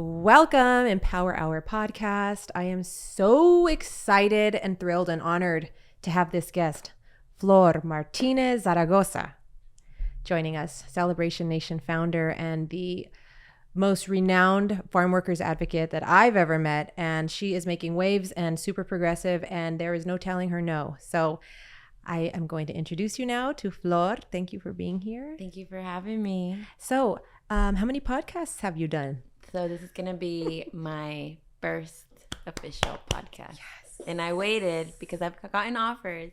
Welcome, Empower Hour podcast. I am so excited and thrilled and honored to have this guest, Flor Martinez Zaragoza, joining us, Celebration Nation founder and the most renowned farm workers advocate that I've ever met. And she is making waves and super progressive, and there is no telling her no. So I am going to introduce you now to Flor. Thank you for being here. Thank you for having me. So, how many podcasts have you done? So this is going to be my first official podcast. Yes. And I waited because I've gotten offers,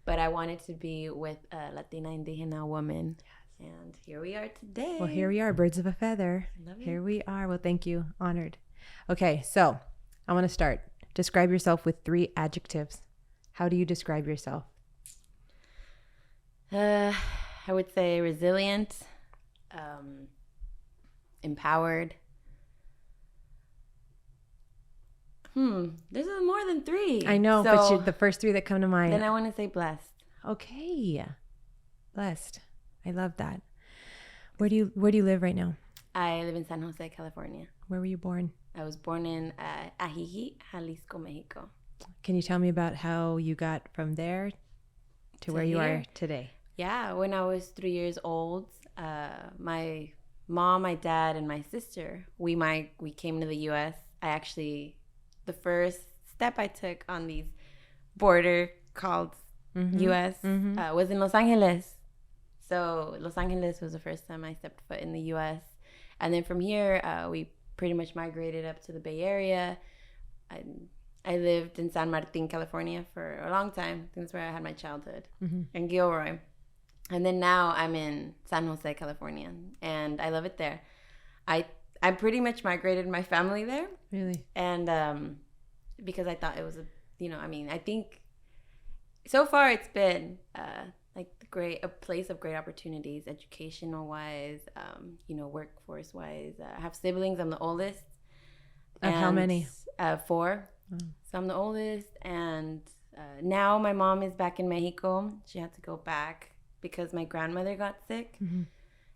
but I wanted to be with a Latina Indigena woman. Yes. And here we are today. Well, here we are, birds of a feather. Here we are. Well, thank you. Honored. Okay, so I want to start. Describe yourself with 3 adjectives. How do you describe yourself? I would say resilient, empowered. There's more than 3. I know, so but the first 3 that come to mind. Then I want to say blessed. Okay, blessed. I love that. Where do you live right now? I live in San Jose, California. Where were you born? I was born in Ajijic, Jalisco, Mexico. Can you tell me about how you got from there to where you are today? Yeah, when I was 3 years old, my mom, my dad, and my sister, we came to the U.S. The first step I took on these border called U.S. Was in Los Angeles. So Los Angeles was the first time I stepped foot in the U.S. And then from here, we pretty much migrated up to the Bay Area. I lived in San Martin, California for a long time. I think that's where I had my childhood, in Gilroy. And then now I'm in San Jose, California, and I love it there. I pretty much migrated my family there. Really? And because I thought it was I think so far it's been a place of great opportunities, educational wise, workforce wise. I have siblings. I'm the oldest. Of how many? 4. So I'm the oldest, and now my mom is back in Mexico. She had to go back because my grandmother got sick,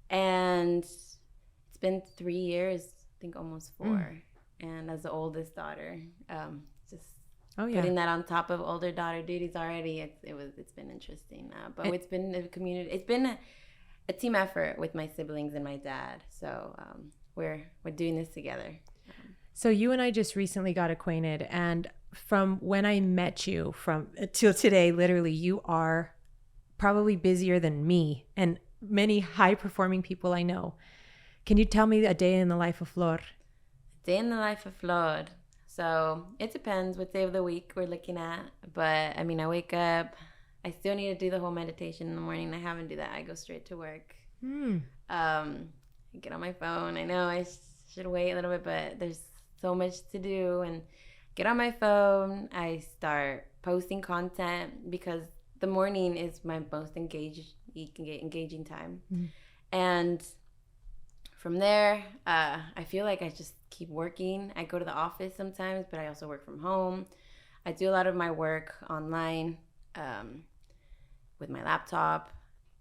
and it's been 3 years, I think almost 4. And as the oldest daughter, putting that on top of older daughter duties already, it's been interesting. But it's been a community. It's been a team effort with my siblings and my dad. So we're doing this together. So you and I just recently got acquainted, and from when I met you till today, literally, you are probably busier than me and many high-performing people I know. Can you tell me a day in the life of Flor? Day in the life of Flor. So it depends what day of the week we're looking at. But, I wake up. I still need to do the whole meditation in the morning. I haven't do that. I go straight to work. I get on my phone. I know I should wait a little bit, but there's so much to do. And get on my phone. I start posting content because the morning is my most engaging time. And from there, I feel like I just keep working. I go to the office sometimes, but I also work from home. I do a lot of my work online with my laptop.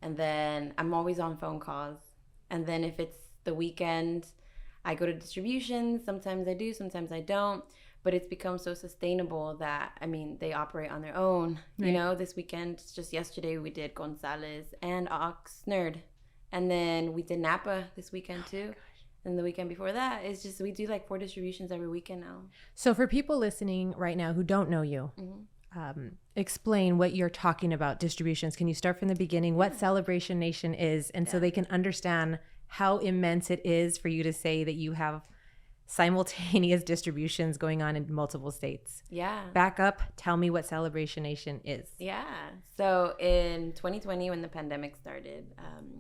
And then I'm always on phone calls. And then if it's the weekend, I go to distribution. Sometimes I do, sometimes I don't. But it's become so sustainable that, they operate on their own. Right. This weekend, just yesterday, we did Gonzalez and Oxnard. And then we did Napa this weekend too. And the weekend before that, it's just, we do 4 distributions every weekend now. So for people listening right now who don't know you, explain what you're talking about, distributions. Can you start from the beginning, what Celebration Nation is, and so they can understand how immense it is for you to say that you have simultaneous distributions going on in multiple states. Yeah. Back up. Tell me what Celebration Nation is. Yeah. So in 2020, when the pandemic started,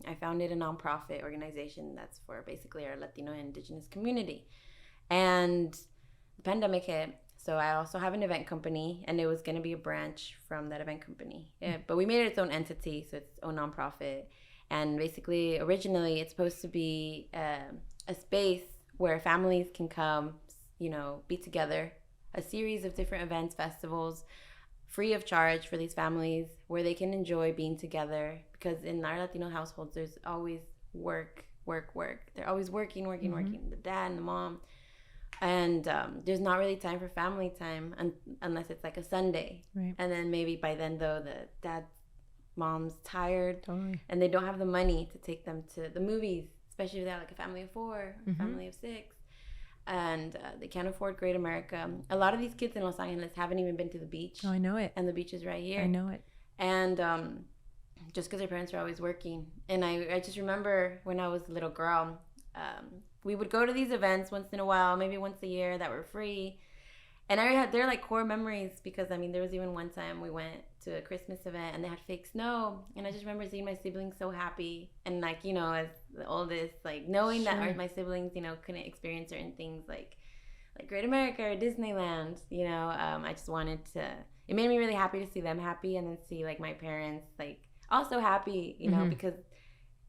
I founded a nonprofit organization that's for basically our Latino and Indigenous community. And the pandemic hit. So I also have an event company, and it was going to be a branch from that event company. But we made it its own entity, so it's its own nonprofit. And basically, originally, it's supposed to be a space where families can come, be together, a series of different events, festivals, free of charge for these families, where they can enjoy being together. Because in our Latino households, there's always work. They're always working. The dad and the mom. And there's not really time for family time unless it's like a Sunday. Right. And then maybe by then, though, mom's tired. Totally. And they don't have the money to take them to the movies, especially if they have like a family of 4, a family of 6. And they can't afford Great America. A lot of these kids in Los Angeles haven't even been to the beach. Oh, I know it. And the beach is right here. I know it. And just because their parents are always working. And I just remember when I was a little girl, we would go to these events once in a while, maybe once a year, that were free. And they're like core memories because, I mean, there was even one time we went to a Christmas event and they had fake snow. And I just remember seeing my siblings so happy. And like, you know, as the oldest, like knowing that my siblings, you know, couldn't experience certain things like Great America or Disneyland, you know, I just wanted to, it made me really happy to see them happy and then see like my parents like also happy, you know, because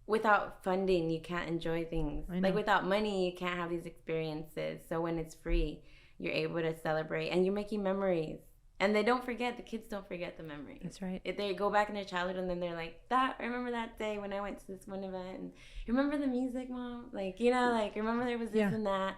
without funding, you can't enjoy things. Like without money, you can't have these experiences. So when it's free, you're able to celebrate and you're making memories. And they don't forget, the kids don't forget the memories. That's right. They go back in their childhood and then they're like, I remember that day when I went to this one event. And remember the music, Mom? Like, you know, like, remember there was this and that.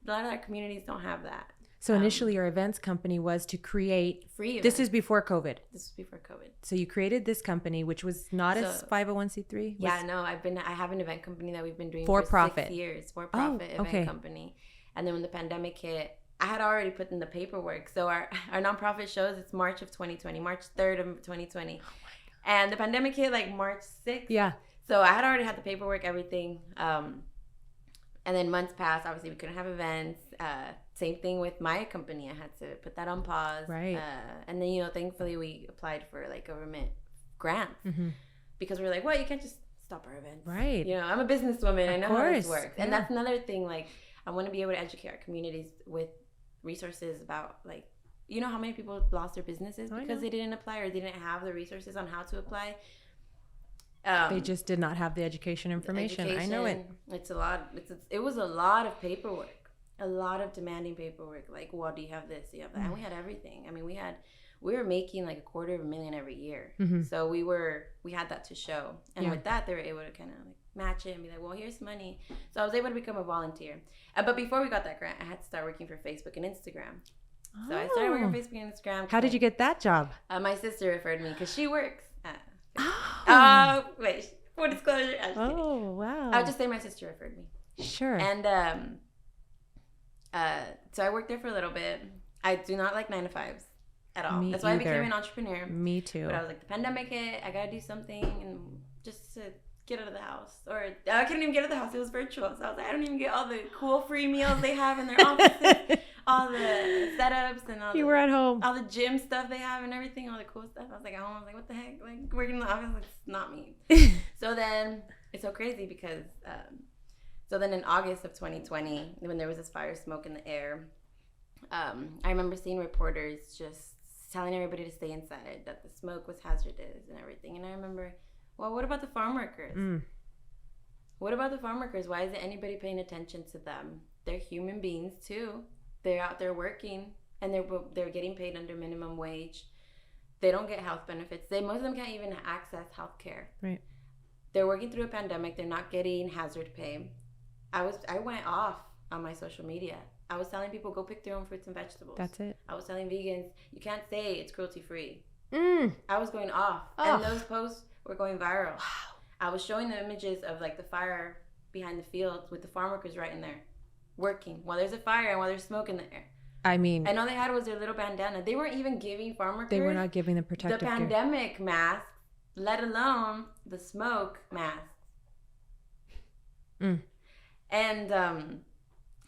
A lot of our communities don't have that. So initially your events company was to create free events. This is before COVID. This was before COVID. So you created this company, which was not a 501c3? Yeah, no, I have an event company that we've been doing for for profit. 6 years. For-profit event company. And then when the pandemic hit, I had already put in the paperwork. So our nonprofit shows, it's March of 2020, March 3rd of 2020. Oh and the pandemic hit like March 6th. Yeah. So I had already had the paperwork, everything. And then months passed. Obviously, we couldn't have events. Same thing with my company. I had to put that on pause. Right. And then, you know, thankfully we applied for like government grants because we were like, well, you can't just stop our events. Right. You know, I'm a businesswoman. I know how this works. Yeah. And that's another thing. Like, I want to be able to educate our communities with resources about, like, you know how many people lost their businesses because they didn't apply or they didn't have the resources on how to apply. They just did not have the education information. I know it. It's a lot. It was a lot of paperwork, a lot of demanding paperwork. Like, well, do you have this? Do you have that? And we had everything. I mean, we were making like $250,000 every year. So we had that to show. And with that, they were able to kind of like match it and be like, well, here's money. So I was able to become a volunteer. But before we got that grant, I had to start working for Facebook and Instagram. So I started working on Facebook and Instagram. How did you get that job? My sister referred me because she works at wait, full disclosure. Oh, wow. I'll just say my sister referred me. Sure. And so I worked there for a little bit. I do not like 9-to-5s at all. That's why I became an entrepreneur. Me too. But I was like, the pandemic hit. I gotta do something and just to get out of the house. Or I couldn't even get out of the house. It was virtual. So I was like, I don't even get all the cool free meals they have in their offices. All the setups and all you were at home. All the gym stuff they have and everything, all the cool stuff. I was like at home. I was like, what the heck? Like working in the office, like, it's not me. So then it's so crazy because so then in August of 2020, when there was this fire smoke in the air, I remember seeing reporters just telling everybody to stay inside, that the smoke was hazardous and everything. And I remember, well, what about the farm workers? What about the farm workers? Why isn't anybody paying attention to them? They're human beings too. They're out there working and they're getting paid under minimum wage. They don't get health benefits. Most of them can't even access health care. Right. They're working through a pandemic. They're not getting hazard pay. I went off on my social media. I was telling people, go pick their own fruits and vegetables. That's it. I was telling vegans, you can't say it's cruelty free. I was going off. And those posts were going viral. Wow. I was showing the images of like the fire behind the fields with the farm workers right in there working while there's a fire and while there's smoke in the air. I mean, and all they had was their little bandana. They weren't even giving farm workers. They were not giving the protective gear. Pandemic masks, let alone the smoke masks. And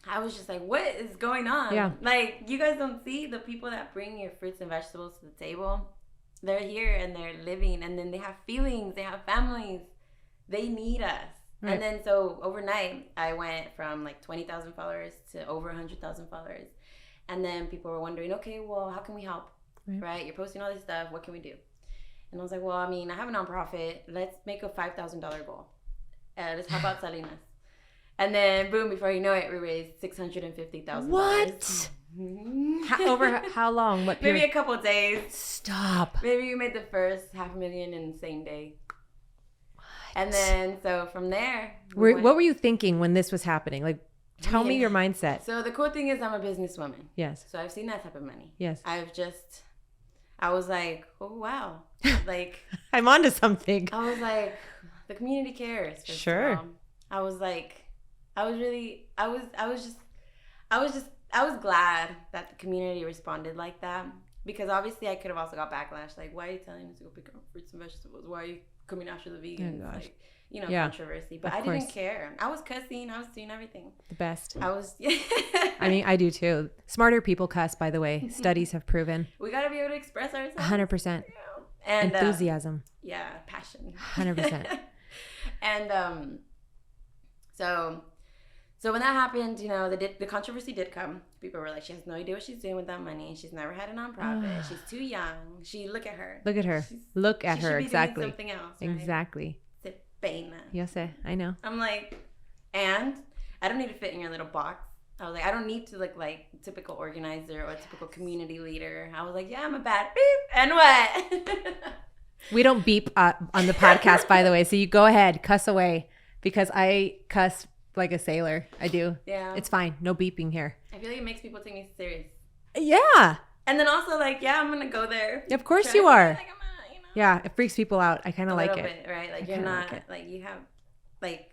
I was just like, what is going on? Yeah. Like, you guys don't see the people that bring your fruits and vegetables to the table. They're here and they're living, and then they have feelings, they have families. They need us. Right. And then so overnight, I went from like 20,000 followers to over 100,000 followers. And then people were wondering, okay, well, how can we help? Right? You're posting all this stuff. What can we do? And I was like, well, I mean, I have a nonprofit. Let's make a $5,000 goal. Let's help out Salinas. And then, boom, before you know it, we raised $650,000. What? Over how long? What period? Maybe a couple of days. Stop. Maybe we made the first $500,000 in the same day. And then, so from there. What were you thinking when this was happening? Like, Tell me your mindset. So the cool thing is I'm a businesswoman. Yes. So I've seen that type of money. Yes. I was like, oh, wow. Like, I'm onto something. I was like, the community cares. Sure. I was like, I was glad that the community responded like that, because obviously I could have also got backlash. Like, why are you telling us to go pick up fruits and vegetables? Why are you coming after the vegans? Oh, gosh. Like, controversy. But I didn't care. I was cussing. I was doing everything. The best. I mean, I do too. Smarter people cuss, by the way. Studies have proven. We got to be able to express ourselves. 100%. And enthusiasm. Passion. 100%. And so when that happened, the controversy did come. People were like, she has no idea what she's doing with that money. She's never had a nonprofit. She's too young. Look at her. Look at her. Look at her. Exactly. Doing something else. Right? Exactly. Pena. Yes, I know. I'm like, and I don't need to fit in your little box. I was like, I don't need to look like a typical organizer or a typical community leader. I was like, yeah, I'm a bad beep. And what? We don't beep on the podcast, by the way. So you go ahead, cuss away, because I cuss like a sailor. I do. Yeah. It's fine. No beeping here. I feel like it makes people take me serious. Yeah. And then also like, yeah, I'm going to go there. Of course you are. Like, yeah, it freaks people out. I kind of like it. Bit, right? Like, you're not, like, you have, like...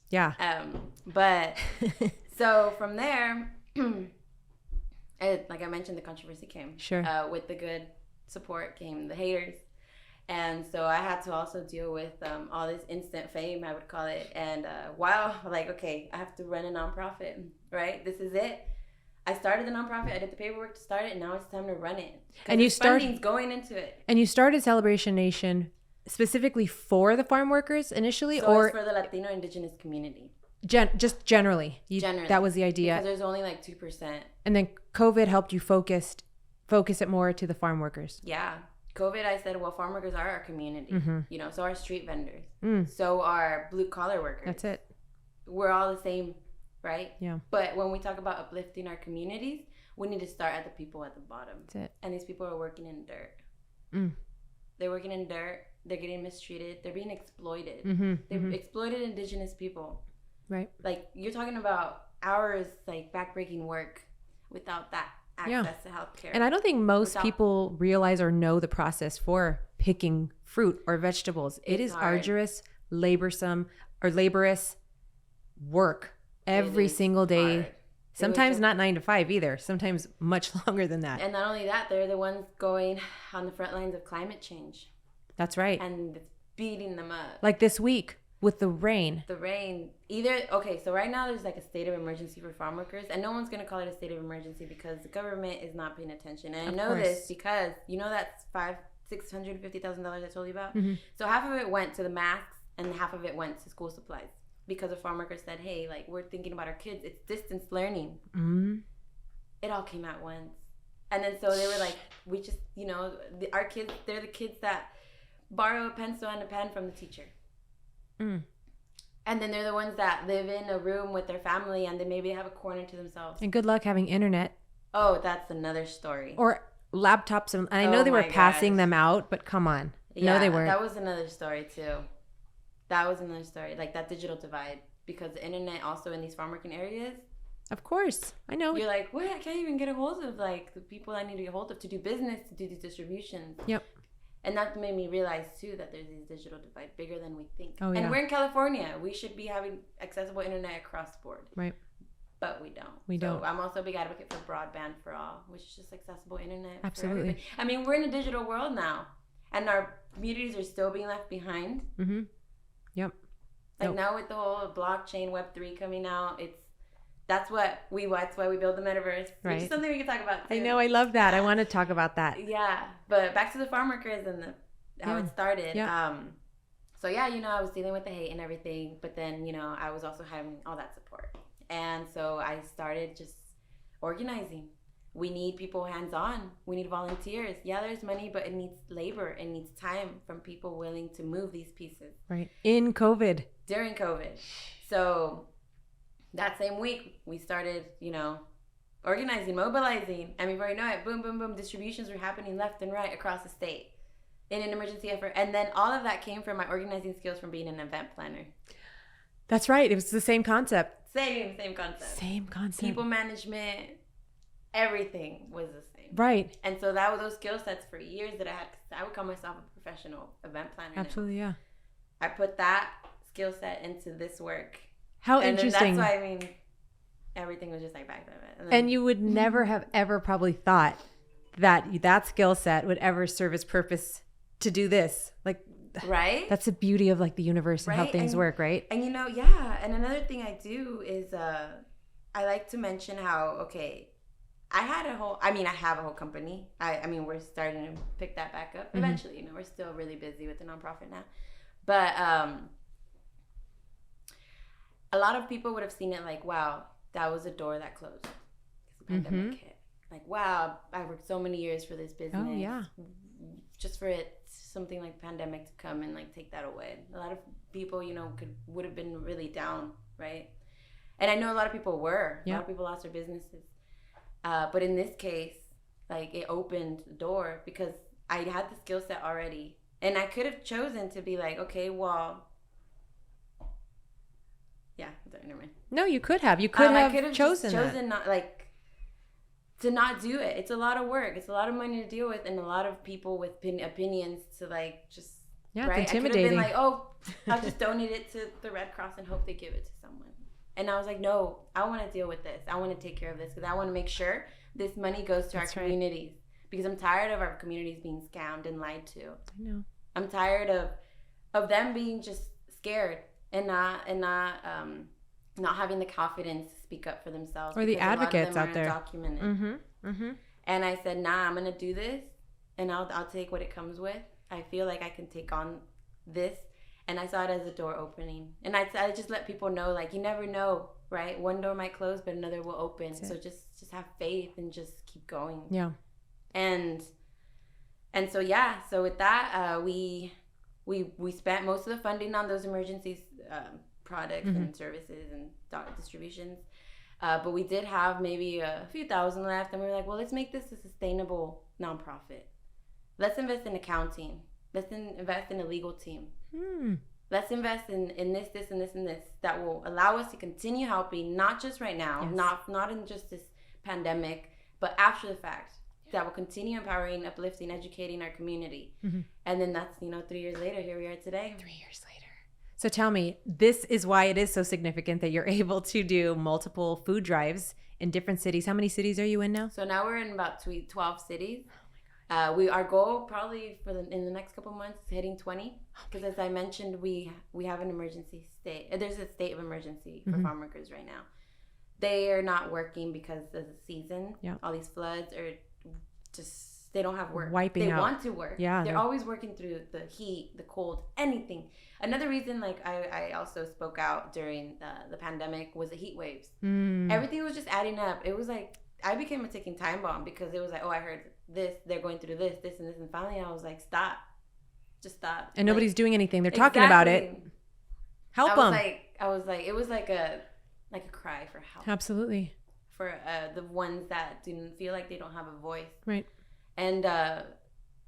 Yeah. But, so from there, like I mentioned, the controversy came. Sure. With the good support came the haters. And so I had to also deal with all this instant fame, I would call it. And like, okay, I have to run a nonprofit, right? This is it. I started the nonprofit. I did the paperwork to start it, and now it's time to run it. And you funding's going into it. And you started Celebration Nation specifically for the farm workers initially, or it's for the Latino indigenous community? Just generally. Generally, that was the idea. Because there's only like 2%. And then COVID helped you focus it more to the farm workers. Yeah. COVID, I said, well, farm workers are our community. Mm-hmm. So are street vendors. So are blue collar workers. That's it. We're all the same. Right? Yeah. But when we talk about uplifting our communities, we need to start at the people at the bottom. That's it. And these people are working in dirt. They're working in dirt. They're getting mistreated. They're being exploited. They've exploited indigenous people. Right. Like, you're talking about hours, like, backbreaking work without that access to healthcare. And I don't think most people realize or know the process for picking fruit or vegetables. It is hard. Arduous, laborious work. Every single day. Hard. Sometimes not 9 to 5 either. Sometimes much longer than that. And not only that, they're the ones going on the front lines of climate change. That's right. And it's beating them up. Like this week with the rain. So right now there's like a state of emergency for farm workers. And no one's going to call it a state of emergency because the government is not paying attention. And I know this because, that's $650,000 I told you about? So half of it went to the masks and half of it went to school supplies. Because the farm workers said, hey, like, we're thinking about our kids. It's distance learning. It all came out once. And then so they were like, we just, our kids, they're the kids that borrow a pencil and a pen from the teacher. And then they're the ones that live in a room with their family and they maybe have a corner to themselves. And good luck having internet. Oh, that's another story. Or laptops. And I know they were passing them out, but come on. Yeah, no, they weren't. That was another story, too. That was another story, like that digital divide, because the internet also in these farm working areas. Of course, I know. You're like, wait, I can't even get a hold of like the people I need to get a hold of to do business, to do these distributions. Yep. And that made me realize too that there's this digital divide bigger than we think. Oh yeah. And we're in California. We should be having accessible internet across the board. Right. But we don't. We don't. I'm also a big advocate for broadband for all, which is just accessible internet. Absolutely. I mean, we're in a digital world now, and our communities are still being left behind. Yep. Like now with the whole blockchain Web3 coming out, that's why we build the metaverse. Right. Which is something we can talk about too. I know, I love that. I want to talk about that. Yeah. But back to the farm workers and how it started. Yeah. So yeah, I was dealing with the hate and everything, but then, I was also having all that support. And so I started just organizing. We need people hands-on. We need volunteers. Yeah, there's money, but it needs labor. It needs time from people willing to move these pieces. Right. In COVID. During COVID. So that same week, we started, organizing, mobilizing. And before you know it, boom, boom, boom, distributions were happening left and right across the state in an emergency effort. And then all of that came from my organizing skills from being an event planner. That's right. It was the same concept. Same concept. Same concept. People management, everything was the same. Right. And so that was those skill sets for years that I had. I would call myself a professional event planner. Absolutely, now. yeah. I put that skill set into this work. How and interesting. That's why, I mean, everything was just like back to it. And you would never have ever probably thought that skill set would ever serve its purpose to do this. Like, right? That's the beauty of like the universe and how things work, right? And you know, yeah. And another thing I do is I like to mention how, okay, I have a whole company. I mean, we're starting to pick that back up eventually. You know, we're still really busy with the nonprofit now. But a lot of people would have seen it like, wow, that was a door that closed because the pandemic hit. Like, wow, I worked so many years for this business. Oh, yeah. Just for something like pandemic to come and like take that away. A lot of people, you know, would have been really down, right? And I know a lot of people were. A lot of people lost their businesses. But in this case, like it opened the door because I had the skill set already. And I could have chosen to be like, okay, well, yeah, never mind. No, you could have. You could have chosen not like to not do it. It's a lot of work. It's a lot of money to deal with, and a lot of people with opinions to like just right. It's intimidating. I could have been like, oh, I'll just donate it to the Red Cross and hope they give it to someone. And I was like, no, I want to deal with this. I want to take care of this because I want to make sure this money goes to our communities because I'm tired of our communities being scammed and lied to. I know. I'm tired of them being just scared and not having the confidence to speak up for themselves. Or the advocates out there. Undocumented. And I said, nah, I'm gonna do this, and I'll take what it comes with. I feel like I can take on this, and I saw it as a door opening. And I just let people know, like, you never know, right? One door might close, but another will open. So just have faith and just keep going. Yeah. And so yeah, so with that, we spent most of the funding on those emergency products and services and distributions. But we did have maybe a few thousand left, and we were like, well, let's make this a sustainable nonprofit. Let's invest in accounting. Let's invest in a legal team. Let's invest in this, and this, and this that will allow us to continue helping, not just right now, not in just this pandemic, but after the fact. That will continue empowering, uplifting, educating our community. And then that's, 3 years later, here we are today. 3 years later. So tell me, this is why it is so significant that you're able to do multiple food drives in different cities. How many cities are you in now? So now we're in about 12 cities. Oh my God. Our goal probably in the next couple months is hitting 20. Because as I mentioned, we have an emergency state. There's a state of emergency for farm workers right now. They are not working because of the season. Yeah. All these floods are just, they don't have work. They want to work. Yeah. They're always working through the heat, the cold, anything. Another reason, like, I also spoke out during the pandemic was the heat waves. Everything was just adding up. It was like, I became a ticking time bomb because it was like, oh, I heard this, they're going through this, and this. And finally I was like, stop. Just stop. And nobody's doing anything. They're talking about it. Help them. I was like, it was like a cry for help. Absolutely. For the ones that didn't feel like they don't have a voice. Right. And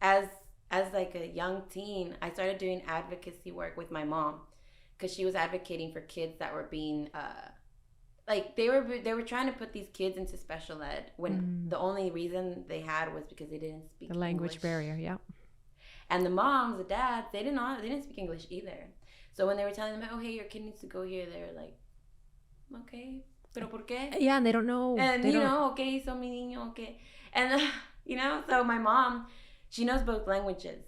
as like a young teen, I started doing advocacy work with my mom because she was advocating for kids that were being like they were trying to put these kids into special ed when the only reason they had was because they didn't speak the language English. Barrier. Yeah. And the moms, the dads, they didn't speak English either. So when they were telling them, oh, hey, your kid needs to go here, they were like, okay, pero por qué? Yeah, and they don't know. And okay, so mi niño, okay. And so my mom, she knows both languages.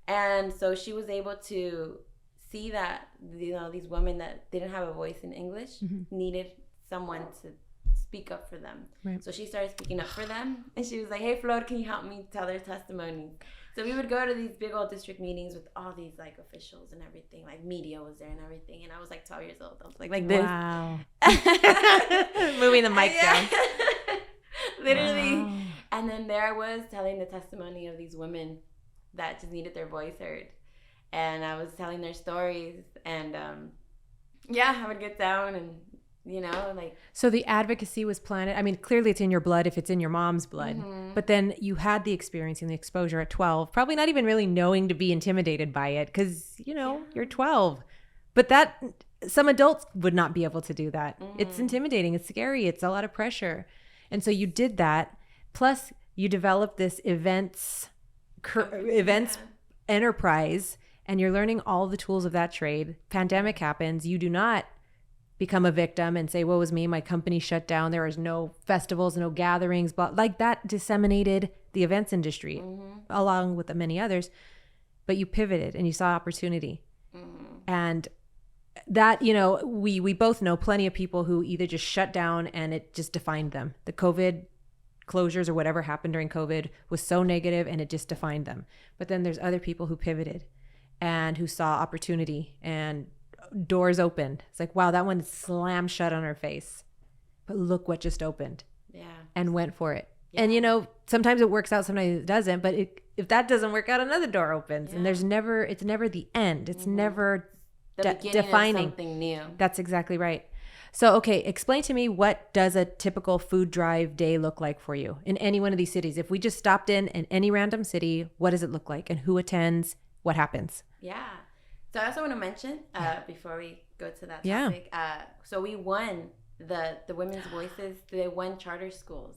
And so she was able to see that, these women that didn't have a voice in English needed someone to speak up for them. Right. So she started speaking up for them. And she was like, hey, Flor, can you help me tell their testimonies? So we would go to these big old district meetings with all these like officials and everything. Like media was there and everything. And I was like 12 years old. I was like this. Wow. Moving the mic down. Literally. Wow. And then there I was telling the testimony of these women that just needed their voice heard. And I was telling their stories. And I would get down and, like. So the advocacy was planted. I mean, clearly it's in your blood if it's in your mom's blood. But then you had the experience and the exposure at 12, probably not even really knowing to be intimidated by it because, you're 12. But some adults would not be able to do that. It's intimidating. It's scary. It's a lot of pressure. And so you did that. Plus you developed this events enterprise, and you're learning all the tools of that trade. Pandemic happens. You do not become a victim and say, woe is me, my company shut down, there is no festivals, no gatherings, but like that disseminated the events industry along with the many others. But you pivoted and you saw opportunity. And that, you know, we both know plenty of people who either just shut down and it just defined them. The COVID closures or whatever happened during COVID was so negative and it just defined them. But then there's other people who pivoted and who saw opportunity and doors opened. It's like, wow, that one slammed shut on her face. But look what just opened. Yeah. And went for it. Yeah. And, you know, sometimes it works out, sometimes it doesn't. But if that doesn't work out, another door opens. Yeah. And it's never the end. It's never defining. Of something new. That's exactly right. So, okay, explain to me, what does a typical food drive day look like for you in any one of these cities? If we just stopped in any random city, what does it look like? And who attends? What happens? Yeah. So I also want to mention, before we go to that topic, so we won the Women's Voices, they won charter schools.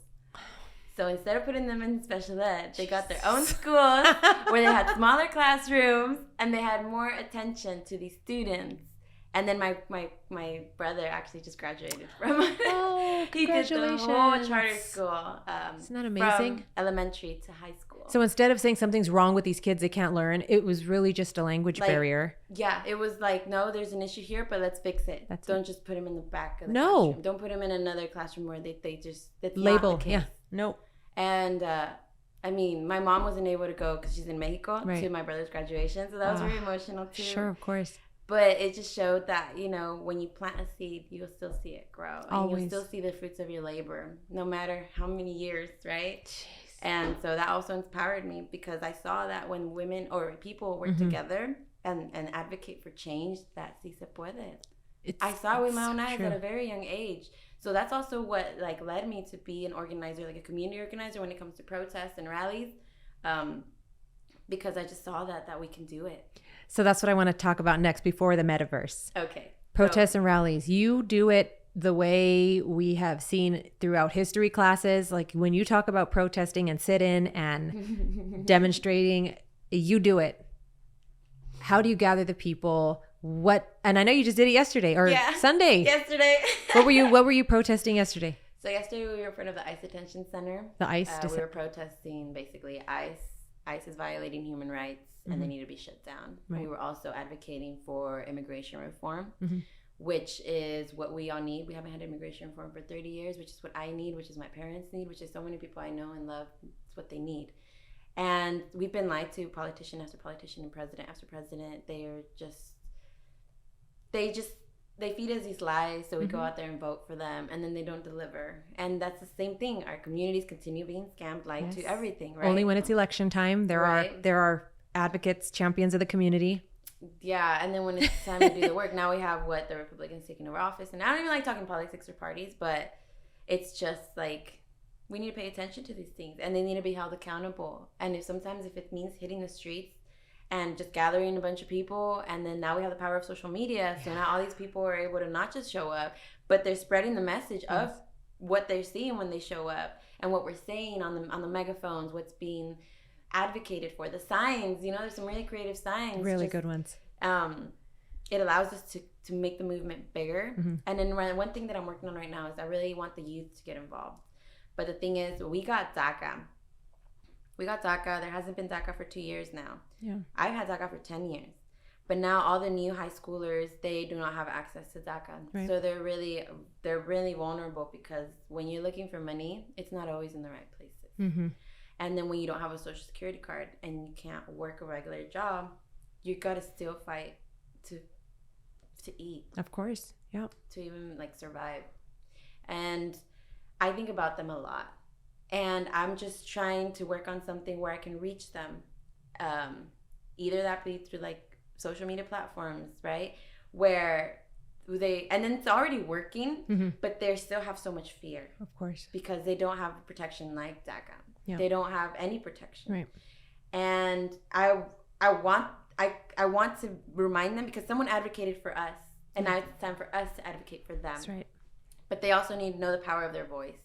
So instead of putting them in special ed, they got their own schools where they had smaller classrooms and they had more attention to these students. And then my brother actually just graduated from he did the whole charter school. Isn't that amazing? From elementary to high school. So instead of saying something's wrong with these kids, they can't learn, it was really just a language barrier. Yeah, it was like, no, there's an issue here, but let's fix it. Don't just put them in the back of the classroom. Don't put them in another classroom where they just label. Not the case. Yeah, no. And I mean, my mom wasn't able to go because she's in Mexico to my brother's graduation, so that was very emotional too. Sure, of course. But it just showed that, you know, when you plant a seed, you'll still see it grow. And you'll still see the fruits of your labor, no matter how many years, right? Jeez. And so that also inspired me, because I saw that when women or people work together and advocate for change, that sí se puede. I saw it with my own eyes at a very young age. So that's also what like led me to be an organizer, like a community organizer when it comes to protests and rallies, because I just saw that we can do it. So that's what I want to talk about next before the metaverse. Okay. Protests and rallies. You do it the way we have seen throughout history classes. Like when you talk about protesting and sit-in and demonstrating, you do it. How do you gather the people? And I know you just did it yesterday or Sunday. Yesterday. What were you protesting yesterday? So yesterday we were in front of the ICE Detention Center. The ICE? We were protesting basically ICE is violating human rights and they need to be shut down. Right. We were also advocating for immigration reform, which is what we all need. We haven't had immigration reform for 30 years, which is what I need, which is my parents need, which is so many people I know and love. It's what they need. And we've been lied to, politician after politician and president after president. They feed us these lies, so we go out there and vote for them, and then they don't deliver. And that's the same thing. Our communities continue being scammed, lied to everything, right? Only when it's election time. There are advocates, champions of the community. Yeah, and then when it's time to do the work, now we have the Republicans taking over office. And I don't even like talking politics or parties, but it's just like we need to pay attention to these things, and they need to be held accountable. And if it means hitting the streets and just gathering a bunch of people, and then now we have the power of social media, so now all these people are able to not just show up, but they're spreading the message of what they're seeing when they show up and what we're saying on the megaphones, what's being advocated for, the signs. You know, there's some really creative signs, really good ones. It allows us to make the movement bigger. And then one thing that I'm working on right now is I really want the youth to get involved. But the thing is, we got DACA. There hasn't been DACA for 2 years now. Yeah, I've had DACA for 10 years. But now all the new high schoolers, they do not have access to DACA. Right. So they're really vulnerable, because when you're looking for money, it's not always in the right places. And then when you don't have a social security card and you can't work a regular job, you gotta still fight to eat. Of course, yeah. To even survive. And I think about them a lot. And I'm just trying to work on something where I can reach them. Either that be through social media platforms, right? Where and then it's already working, but they still have so much fear. Of course. Because they don't have protection like DACA. Yeah. They don't have any protection. Right. And I want to remind them, because someone advocated for us. And now it's time for us to advocate for them. That's right. But they also need to know the power of their voice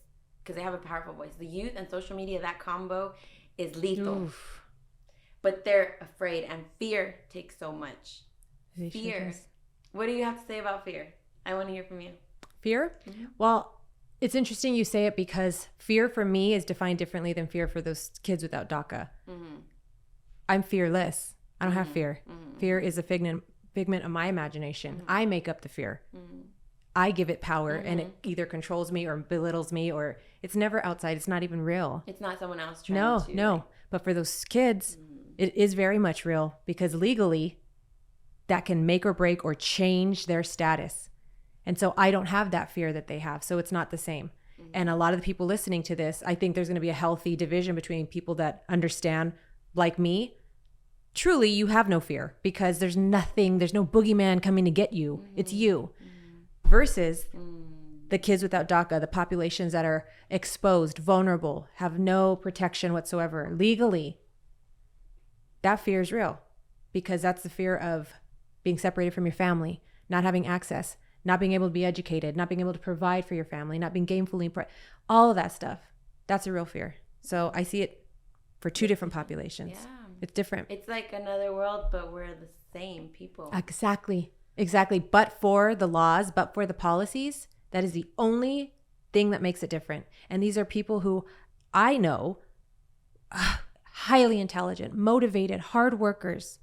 because they have a powerful voice. The youth and social media, that combo is lethal. Oof. But they're afraid, and fear takes so much. Fear. What do you have to say about fear? I want to hear from you. Fear? Mm-hmm. Well, it's interesting you say it because fear for me is defined differently than fear for those kids without DACA. Mm-hmm. I'm fearless. I don't have fear. Mm-hmm. Fear is a figment of my imagination. Mm-hmm. I make up the fear. Mm-hmm. I give it power, and it either controls me or belittles me, or it's never outside. It's not even real. It's not someone else trying to. No. But for those kids, it is very much real because legally that can make or break or change their status. And so I don't have that fear that they have. So it's not the same. Mm-hmm. And a lot of the people listening to this, I think there's going to be a healthy division between people that understand, like me, truly you have no fear because there's no boogeyman coming to get you. Mm-hmm. It's you. Mm-hmm. Versus the kids without DACA, the populations that are exposed, vulnerable, have no protection whatsoever legally. That fear is real because that's the fear of being separated from your family, not having access, not being able to be educated, not being able to provide for your family, not being gainfully employed, all of that stuff. That's a real fear. So I see it for two different populations. Yeah. It's different. It's like another world, but we're the same people. Exactly. But for the laws, but for the policies, that is the only thing that makes it different. And these are people who I know, highly intelligent, motivated, hard workers,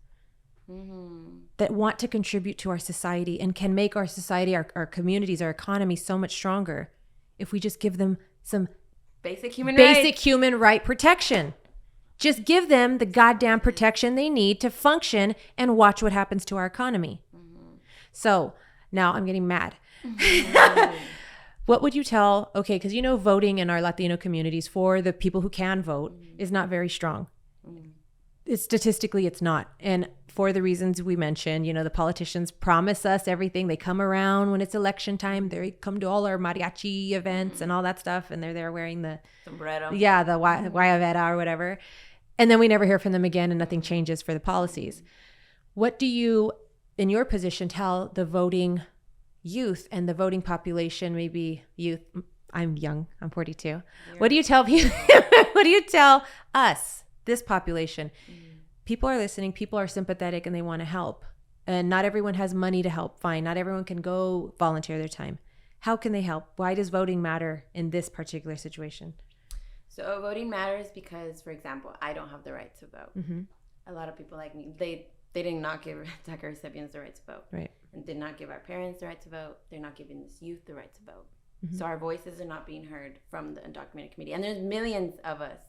that want to contribute to our society and can make our society, our communities, our economy so much stronger if we just give them some basic human right protection. Just give them the goddamn protection they need to function and watch what happens to our economy. Mm-hmm. So now I'm getting mad. Mm-hmm. What would you tell, because voting in our Latino communities for the people who can vote is not very strong. Statistically, it's not. And for the reasons we mentioned, the politicians promise us everything. They come around when it's election time. They come to all our mariachi events and all that stuff. And they're there wearing the sombrero. Yeah, the guayabera or whatever. And then we never hear from them again and nothing changes for the policies. What do you, in your position, tell the voting youth and the voting population, maybe youth? I'm young. I'm 42. What do you tell people? What do you tell us, this population? People are listening. People are sympathetic and they want to help. And not everyone has money to help. Fine. Not everyone can go volunteer their time. How can they help? Why does voting matter in this particular situation? So voting matters because, for example, I don't have the right to vote. Mm-hmm. A lot of people like me, they did not give DACA recipients the right to vote. Right. And did not give our parents the right to vote. They're not giving this youth the right to vote. Mm-hmm. So our voices are not being heard from the undocumented community. And there's millions of us.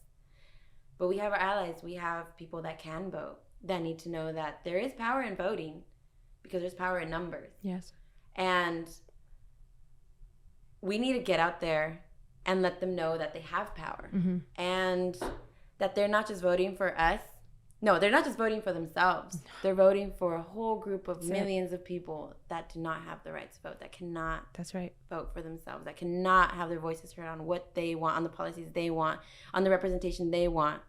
But we have our allies. We have people that can vote, that need to know that there is power in voting because there's power in numbers. Yes. And we need to get out there and let them know that they have power. Mm-hmm. And that they're not just voting for us. No, they're not just voting for themselves. They're voting for a whole group of millions of people that do not have the right to vote, that cannot vote for themselves, that cannot have their voices heard on what they want, on the policies they want, on the representation they want.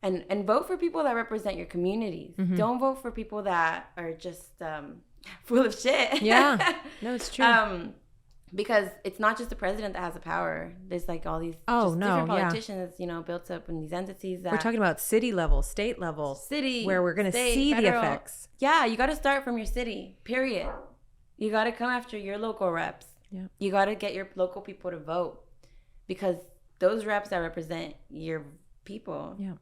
And vote for people that represent your communities. Mm-hmm. Don't vote for people that are just full of shit. Yeah, no, it's true. Because it's not just the president that has the power. There's like all these different politicians, built up in these entities. That we're talking about city level, state level, where we're going to see federal, the effects. Yeah, you got to start from your city, period. You got to come after your local reps. Yeah. You got to get your local people to vote because those reps that represent your people. Yeah.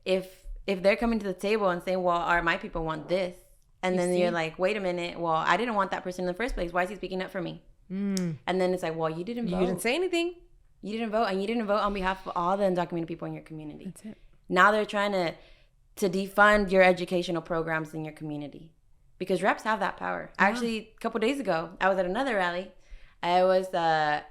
If they're coming to the table and saying, well, my people want this. And then you're like, wait a minute. Well, I didn't want that person in the first place. Why is he speaking up for me? And then it's like, well, you didn't vote. You didn't say anything. You didn't vote. And you didn't vote on behalf of all the undocumented people in your community. That's it. Now they're trying to defund your educational programs in your community. Because reps have that power. Yeah. Actually, a couple days ago, I was at another rally. I was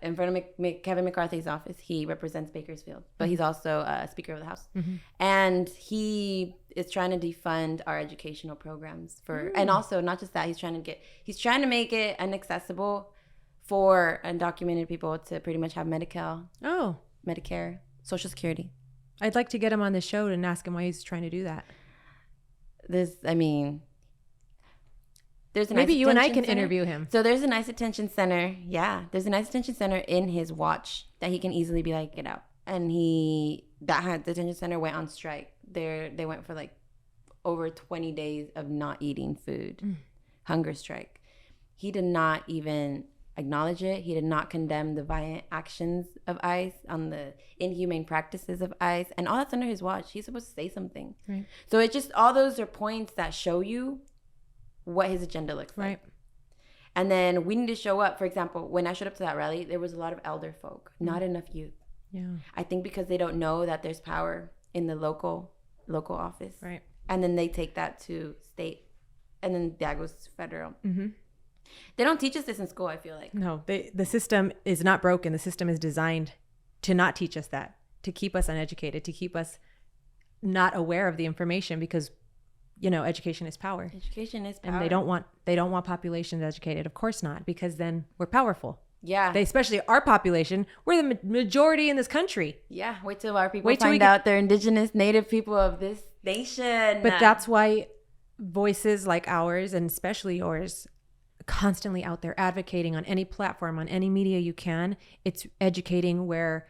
in front of Kevin McCarthy's office. He represents Bakersfield, but he's also Speaker of the House. Mm-hmm. And he is trying to defund our educational programs and also not just that, he's trying to make it inaccessible for undocumented people to pretty much have Medicare, Social Security. I'd like to get him on the show and ask him why he's trying to do that. There's a Maybe nice you and I attention can center. interview him. So there's a nice attention center. Yeah, there's a nice attention center in his watch that he can easily be like, get out. And the detention center went on strike. They went for like over 20 days of not eating food, hunger strike. He did not even acknowledge it. He did not condemn the violent actions of ICE, on the inhumane practices of ICE, and all that's under his watch. He's supposed to say something. Right. So it just, all those are points that show you what his agenda looks like. Right. And then we need to show up. For example, when I showed up to that rally, there was a lot of elder folk, not enough youth. Yeah. I think because they don't know that there's power in the local office. Right. And then they take that to state, and then that goes to federal. Mm-hmm. They don't teach us this in school, I feel like. No, the system is not broken. The system is designed to not teach us that, to keep us uneducated, to keep us not aware of the information, because, you know, education is power. Education is power. And they don't want populations educated. Of course not, because then we're powerful. Yeah. Especially our population, we're the majority in this country. Yeah. Wait till our people find out they're indigenous, native people of this nation. But that's why voices like ours, and especially yours, constantly out there advocating on any platform, on any media you can. It's educating where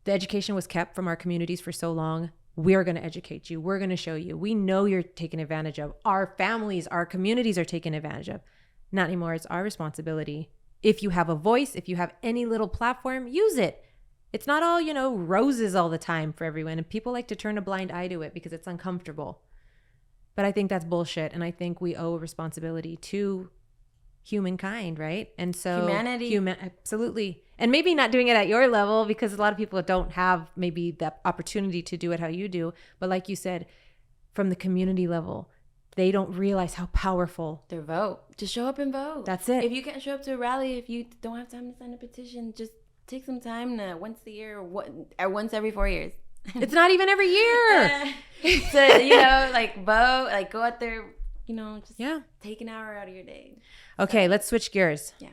the education was kept from our communities for so long. We're going to educate you. We're going to show you. We know you're taken advantage of. Our families, our communities are taken advantage of. Not anymore. It's our responsibility. If you have a voice, if you have any little platform, use it. It's not all, you know, roses all the time for everyone. And people like to turn a blind eye to it because it's uncomfortable. But I think that's bullshit. And I think we owe a responsibility to humankind, right? And so humanity. Absolutely. And maybe not doing it at your level, because a lot of people don't have maybe the opportunity to do it how you do. But like you said, from the community level, they don't realize how powerful their vote. Just show up and vote. That's it. If you can't show up to a rally, if you don't have time to sign a petition, just take some time to once a year or once every 4 years. It's not even every year. To, you know, like vote, like go out there, you know, just take an hour out of your day. Okay, let's switch gears. Yeah.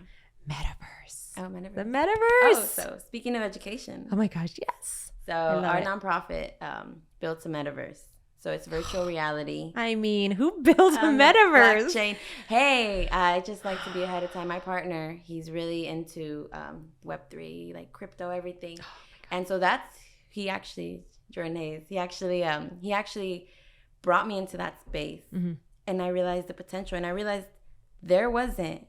Metaverse. Oh, metaverse. The metaverse. Oh, so speaking of education. Oh my gosh, yes. So our nonprofit built a metaverse. So it's virtual reality. I mean, who builds a metaverse? Blockchain. Hey, I just like to be ahead of time. My partner, he's really into Web3, like crypto, everything. Oh, and so Jordan Hayes, he actually brought me into that space. Mm-hmm. And I realized the potential. And I realized there wasn't,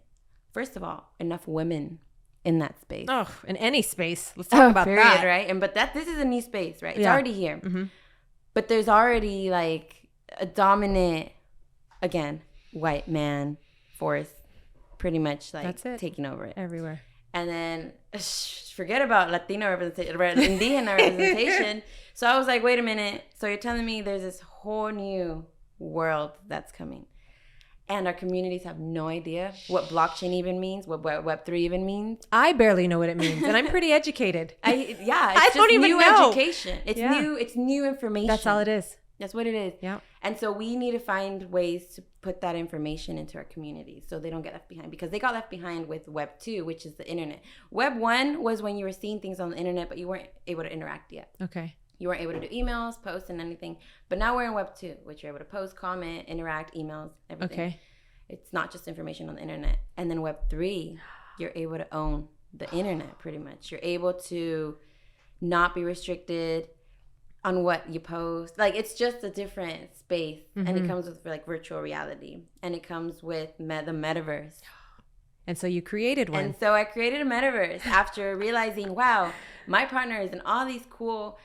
first of all, enough women in that space. Oh, in any space. Let's talk about that. Right? But this is a new space, right? It's already here. Mm-hmm. But there's already like a dominant, again, white man force pretty much like taking over it. Everywhere. And then forget about Latino representation, Indígena representation. So I was like, wait a minute. So you're telling me there's this whole new world that's coming. And our communities have no idea what blockchain even means, what Web3 even means. I barely know what it means, and I'm pretty educated. I don't even know. Education. It's new information. That's all it is. That's what it is. Yeah. And so we need to find ways to put that information into our communities so they don't get left behind, because they got left behind with Web 2, which is the internet. Web 1 was when you were seeing things on the internet, but you weren't able to interact yet. Okay. You weren't able to do emails, posts, and anything. But now we're in Web 2, which you're able to post, comment, interact, emails, everything. Okay. It's not just information on the internet. And then Web 3, you're able to own the internet pretty much. You're able to not be restricted on what you post. Like, it's just a different space. Mm-hmm. And it comes with like virtual reality. And it comes with the metaverse. And so you created one. And so I created a metaverse after realizing, wow, my partner is in all these cool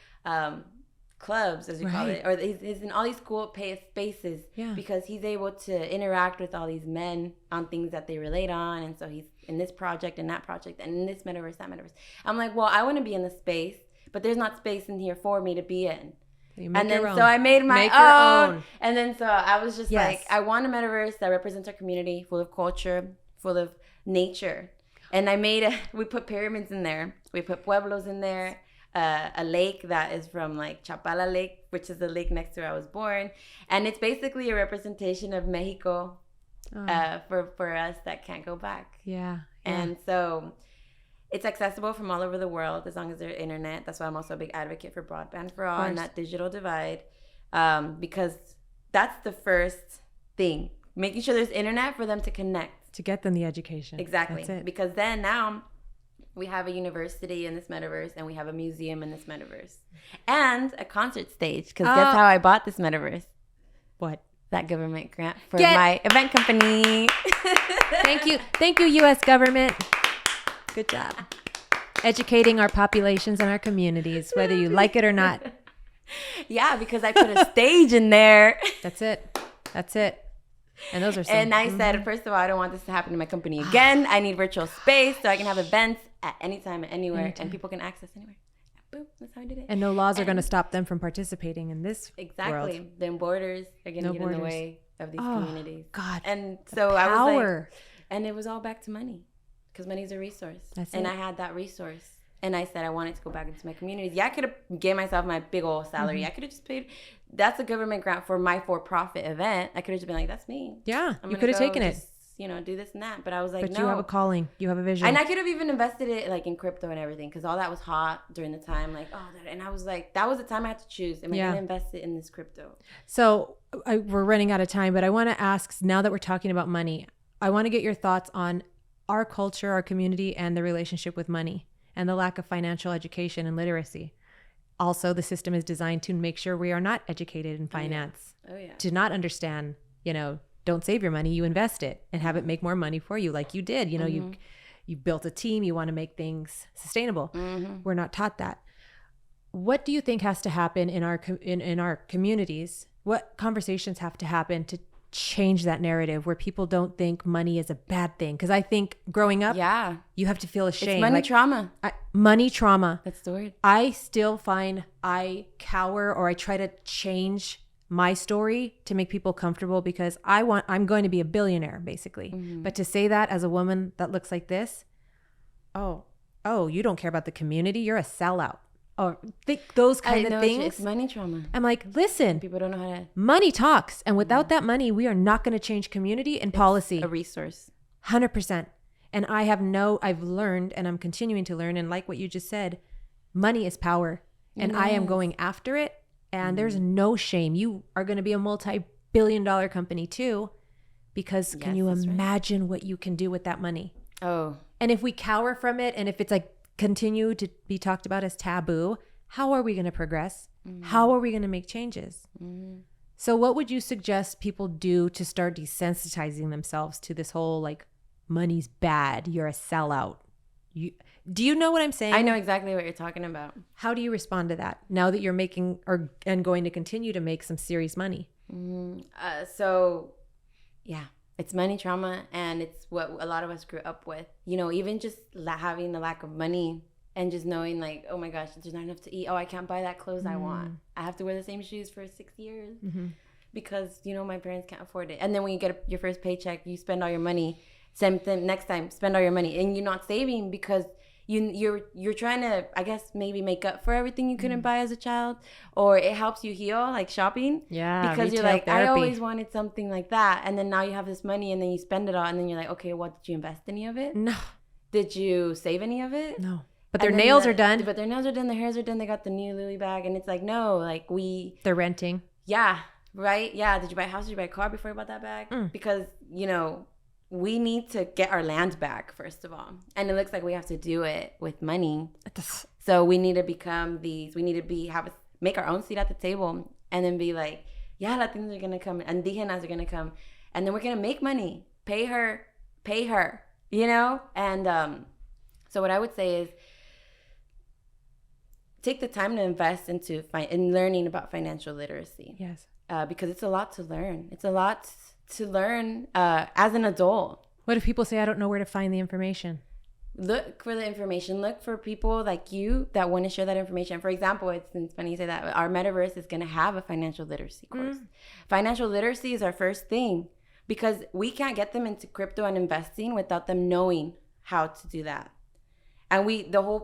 clubs, as we call it, or he's in all these cool spaces because he's able to interact with all these men on things that they relate on. And so he's in this project and that project and in this metaverse, that metaverse. I'm like, well, I want to be in this space, but there's not space in here for me to be in. And then so I made my own. And then so I was just like, I want a metaverse that represents our community, full of culture, full of nature. And we put pyramids in there. We put pueblos in there. A lake that is from like Chapala Lake, which is the lake next to where I was born. And it's basically a representation of Mexico for us that can't go back. Yeah. And so it's accessible from all over the world as long as there's internet. That's why I'm also a big advocate for broadband for all and that digital divide, because that's the first thing making sure there's internet for them to connect. To get them the education. Exactly. That's it. Because then now we have a university in this metaverse and we have a museum in this metaverse. And a concert stage. Because guess how I bought this metaverse? What? That government grant for my event company. Thank you, U.S. government. Good job. Educating our populations and our communities, whether you like it or not. Yeah, because I put a stage in there. That's it. And those are some. And I said, first of all, I don't want this to happen to my company again. I need virtual space so I can have events at any time, anywhere, and people can access anywhere. Boom, that's how I did it. And no laws are going to stop them from participating in this Exactly. world. Then borders are going to get in the way of these communities. God. And so I was like, and it was all back to money, because money is a resource. And I had that resource. And I said I wanted to go back into my communities. Yeah, I could have gave myself my big old salary. I could have just paid. That's a government grant for my for-profit event. I could have just been like, that's me. Yeah, you could have taken it. Do this and that. But I was like, but no. you have a calling. You have a vision. And I could have even invested it like in crypto and everything, because all that was hot during the time. Like, and I was like, that was the time I had to choose. Am I going to invest it in this crypto? So we're running out of time, but I want to ask, now that we're talking about money, I want to get your thoughts on our culture, our community, and the relationship with money and the lack of financial education and literacy. Also, the system is designed to make sure we are not educated in finance. To not understand, don't save your money, you invest it and have it make more money for you, like you did. You built a team, you want to make things sustainable. We're not taught that. What do you think has to happen in our communities? What conversations have to happen to change that narrative where people don't think money is a bad thing? Because I think growing up, you have to feel ashamed. It's money trauma. Money trauma. That's the word. I still find I cower, or I try to change my story to make people comfortable, because I'm going to be a billionaire, basically. But to say that as a woman that looks like this, oh, you don't care about the community, you're a sellout. Or think those kind of things. It's money trauma. I'm like, listen, people don't know how to. Money talks, and without that money, we are not going to change community and policy. A resource, 100%. And I've learned, and I'm continuing to learn, and like what you just said, money is power, and I am going after it. And there's no shame. You are going to be a multi-billion-dollar company too, because can you imagine what you can do with that money? Oh. And if we cower from it, and if it's like continue to be talked about as taboo, how are we going to progress? How are we going to make changes? So what would you suggest people do to start desensitizing themselves to this whole like, money's bad, you're a sellout? Do you know what I'm saying? I know exactly what you're talking about. How do you respond to that now that you're making and going to continue to make some serious money? So it's money trauma, and it's what a lot of us grew up with. Even just having the lack of money and just knowing like, oh my gosh, there's not enough to eat. Oh, I can't buy that clothes I want. I have to wear the same shoes for 6 years because, my parents can't afford it. And then when you get your first paycheck, you spend all your money. Same thing next time, spend all your money, and you're not saving because you're trying to, I guess, maybe make up for everything you couldn't buy as a child, or it helps you heal, like shopping. Yeah, because you're like, therapy. I always wanted something like that, and then now you have this money, and then you spend it all, and then you're like, okay, well, did you invest any of it? No. Did you save any of it? No. But their nails are done. But their nails are done. Their hairs are done. They got the new Louis bag, and it's like, no, like they're renting. Yeah. Right. Yeah. Did you buy a house? Did you buy a car before you bought that bag? Because we need to get our land back, first of all. And it looks like we have to do it with money. So we need to become these, we need to make our own seat at the table, and then be like, yeah, Latinos are going to come, Indigenas are going to come, and then we're going to make money, pay her, And so what I would say is take the time to invest into in learning about financial literacy. Yes. Because it's a lot to learn. It's a lot to learn as an adult. What if people say, I don't know where to find the information? Look for the information. Look for people like you that want to share that information. For example, it's funny you say that. Our metaverse is going to have a financial literacy course. Financial literacy is our first thing, because we can't get them into crypto and investing without them knowing how to do that. And the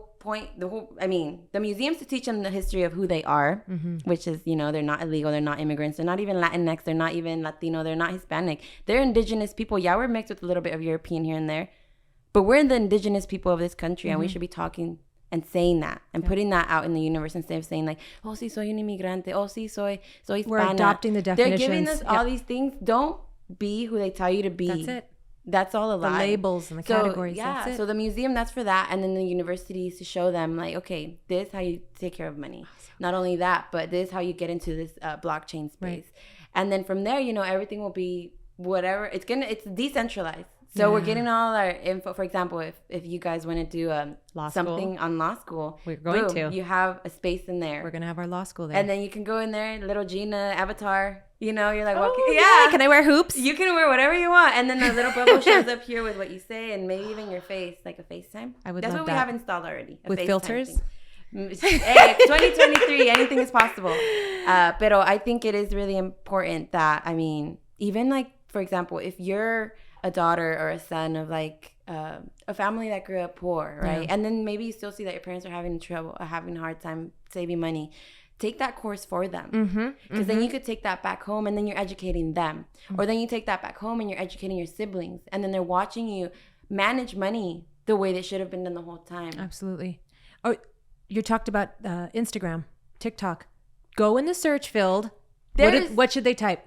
museums to teach them the history of who they are, which is, they're not illegal, they're not immigrants, they're not even Latinx, they're not even Latino, they're not Hispanic. They're indigenous people. Yeah, we're mixed with a little bit of European here and there, but we're the indigenous people of this country, and we should be talking and saying that and putting that out in the universe instead of saying like, oh, sí, soy un inmigrante, oh, sí, soy hispana. We're adopting the definitions. They're giving us all these things. Don't be who they tell you to be. That's it. That's all a lie. The labels and the categories. Yeah. That's it. So the museum, that's for that. And then the universities to show them like, okay, this is how you take care of money. Not only that, but this is how you get into this blockchain space. Right. And then from there, everything will be whatever. It's decentralized. So we're getting all our info. For example, if you guys want to do something on law school, we're going to. You have a space in there. We're going to have our law school there. And then you can go in there, little Gina avatar. You're like, walking. Yeah. Can I wear hoops? You can wear whatever you want. And then the little bubble shows up here with what you say and maybe even your face, like a FaceTime. I would That's love what that. we have installed already. With filters? Hey, 2023, anything is possible. But I think it is really important that, even like, for example, if you're a daughter or a son of like a family that grew up poor, right? Yeah. And then maybe you still see that your parents are having a hard time saving money. Take that course for them. Because then you could take that back home and then you're educating them. Or then you take that back home and you're educating your siblings. And then they're watching you manage money the way that should have been done the whole time. Absolutely. Oh, you talked about Instagram, TikTok. Go in the search field. What should they type?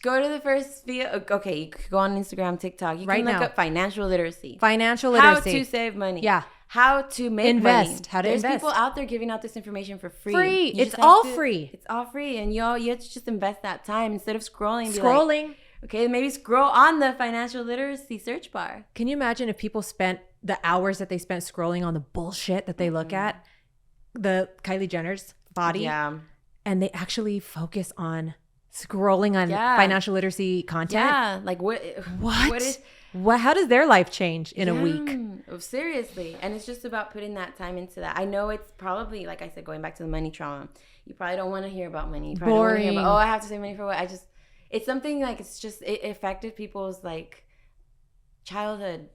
Go to the first field. Okay, you could go on Instagram, TikTok. You can look up financial literacy. How to save money. Yeah. How to make invest. Money. How to There's invest. people out there giving out this information for free. It's all free. It's all free. And you have to just invest that time instead of scrolling. Okay, maybe scroll on the financial literacy search bar. Can you imagine if people spent the hours that they spent scrolling on the bullshit that they look at? The Kylie Jenner's body. Yeah. And they actually focus on scrolling on financial literacy content. Yeah. Like what? How does their life change in a week? Seriously. And it's just about putting that time into that. I know it's probably, like I said, going back to the money trauma. You probably don't want to hear about money. You probably don't want to hear about, I have to save money for what? It's something like, it affected people's like childhood.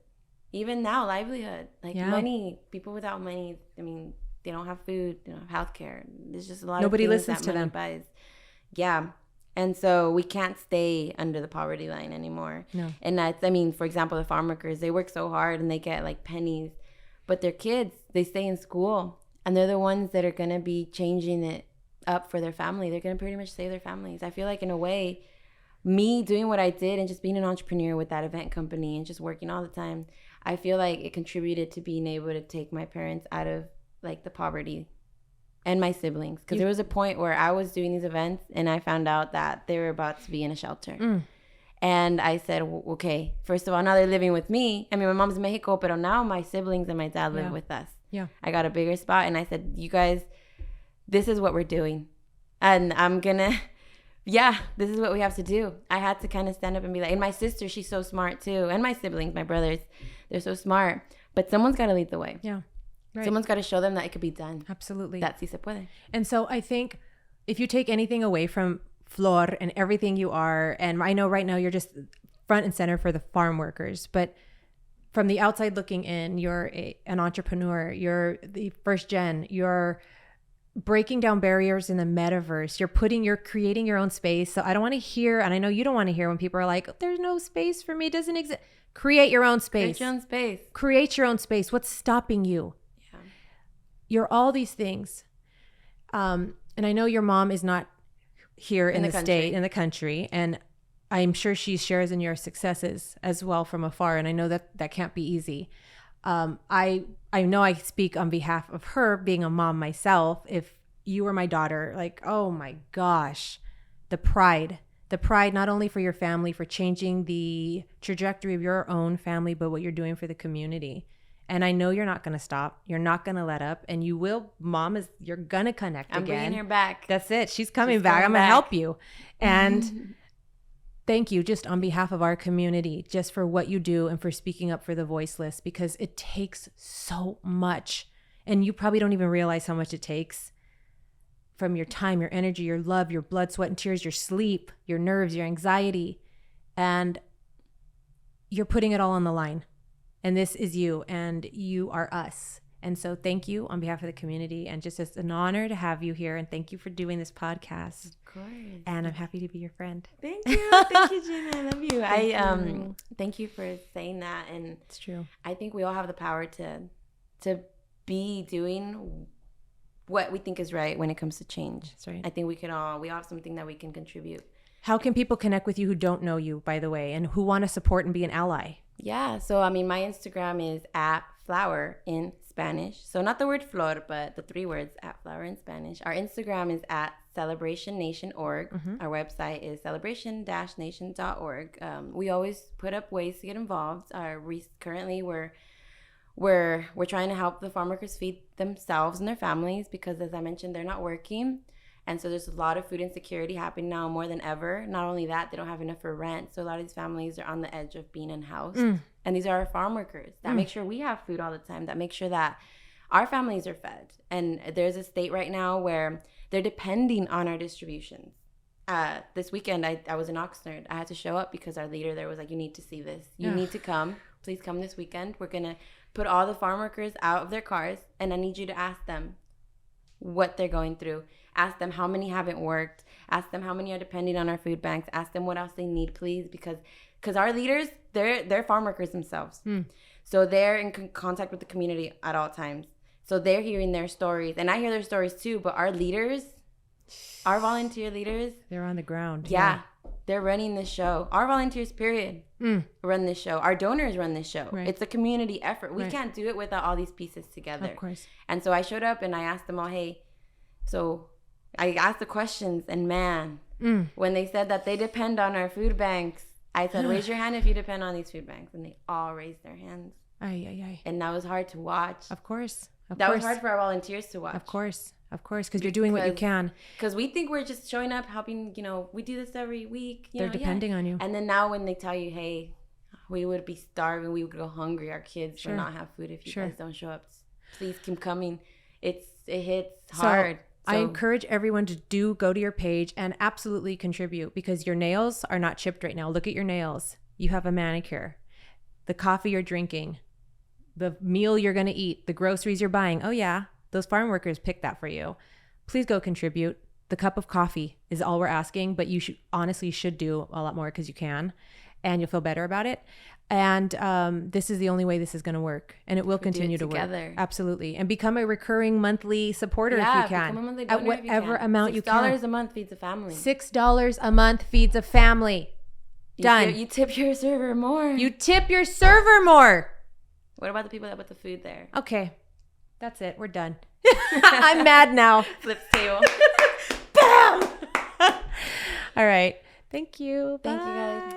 Even now, livelihood. Like money, people without money, they don't have food, they don't have healthcare. There's just a lot Nobody of things listens that to them. Buys. Yeah. And so we can't stay under the poverty line anymore. No. And that's, for example, the farm workers, they work so hard and they get like pennies. But their kids, they stay in school. And they're the ones that are going to be changing it up for their family. They're going to pretty much save their families. I feel like in a way, me doing what I did and just being an entrepreneur with that event company and just working all the time, I feel like it contributed to being able to take my parents out of like the poverty and my siblings, because there was a point where I was doing these events and I found out that they were about to be in a shelter. And I said, okay, first of all, now they're living with me. My mom's in Mexico, but now my siblings and my dad live with us. Yeah. I got a bigger spot and I said, you guys, this is what we're doing. And I'm gonna, this is what we have to do. I had to kind of stand up and be like, and my sister, she's so smart too. And my siblings, my brothers, they're so smart. But someone's got to lead the way. Yeah. Right. Someone's got to show them that it could be done. Absolutely. That sí se puede. And so I think if you take anything away from Flor and everything you are, and I know right now you're just front and center for the farm workers, but from the outside looking in, you're an entrepreneur, you're the first gen, you're breaking down barriers in the metaverse, you're creating your own space. So I don't want to hear, and I know you don't want to hear when people are like, there's no space for me, it doesn't exist. Create your own space. Create your own space. Create your own space. What's stopping you? You're all these things. And I know your mom is not here in the state, in the country. And I'm sure she shares in your successes as well from afar. And I know that can't be easy. I know I speak on behalf of her being a mom myself. If you were my daughter, like, oh my gosh, the pride not only for your family, for changing the trajectory of your own family, but what you're doing for the community. And I know you're not going to stop. You're not going to let up. And you will. You're going to connect again. I'm bringing her back. That's it. She's coming back. I'm going to help you. And thank you just on behalf of our community, just for what you do and for speaking up for the voiceless, because it takes so much. And you probably don't even realize how much it takes from your time, your energy, your love, your blood, sweat, and tears, your sleep, your nerves, your anxiety. And you're putting it all on the line. And this is you, and you are us. And so thank you on behalf of the community. And just it's an honor to have you here. And thank you for doing this podcast. Of course. And I'm happy to be your friend. Thank you. Thank you, Gina. I love you. Thank you for saying that. And it's true. I think we all have the power to be doing what we think is right when it comes to change. That's right. I think we all have something that we can contribute. How can people connect with you who don't know you, by the way, and who want to support and be an ally? Yeah. So, I mean, my Instagram is @flower in Spanish. So not the word flor, but the 3 words @flower in Spanish. Our Instagram is @celebrationnation.org. Our website is celebration-nation.org. We always put up ways to get involved. Currently, we're trying to help the farm workers feed themselves and their families because, as I mentioned, they're not working. And so there's a lot of food insecurity happening now more than ever. Not only that, they don't have enough for rent. So a lot of these families are on the edge of being unhoused. And these are our farm workers that make sure we have food all the time, that make sure that our families are fed. And there's a state right now where they're depending on our distributions. This weekend, I was in Oxnard. I had to show up because our leader there was like, you need to see this. You need to come. Please come this weekend. We're going to put all the farm workers out of their cars, and I need you to ask them what they're going through. Ask them how many haven't worked. Ask them how many are depending on our food banks. Ask them what else they need, please, because our leaders, they're farm workers themselves. So they're in contact with the community at all times. So they're hearing their stories, and I hear their stories too. But our leaders, our volunteer leaders, they're on the ground. Yeah. They're running this show. Our volunteers, period, run this show. Our donors run this show. Right. It's a community effort. We can't do it without all these pieces together. Of course. And so I showed up and I asked them all, hey, so I asked the questions, and man, when they said that they depend on our food banks, I said, raise your hand if you depend on these food banks. And they all raised their hands. And that was hard to watch. Of course. That was hard for our volunteers to watch. Of course, because you're doing what you can. Because we think we're just showing up, helping, we do this every week. They're depending on you. And then now when they tell you, hey, we would be starving, we would go hungry, our kids would not have food if you guys don't show up. Please keep coming. It hits hard. So I encourage everyone to go to your page and absolutely contribute, because your nails are not chipped right now. Look at your nails. You have a manicure. The coffee you're drinking, the meal you're going to eat, the groceries you're buying. Oh yeah, those farm workers picked that for you. Please go contribute. The cup of coffee is all we're asking, but you should do a lot more because you can, and you'll feel better about it. And this is the only way this is going to work, and it will continue to work. Absolutely. And become a recurring monthly supporter if you can. Become a monthly donor at whatever amount you can. $6 a month feeds a family. $6 a month feeds a family. Done. You tip your server more. You tip your server more. What about the people that put the food there? Okay. That's it. We're done. I'm mad now. Flips table. Bam! All right. Thank you. Thank you, guys.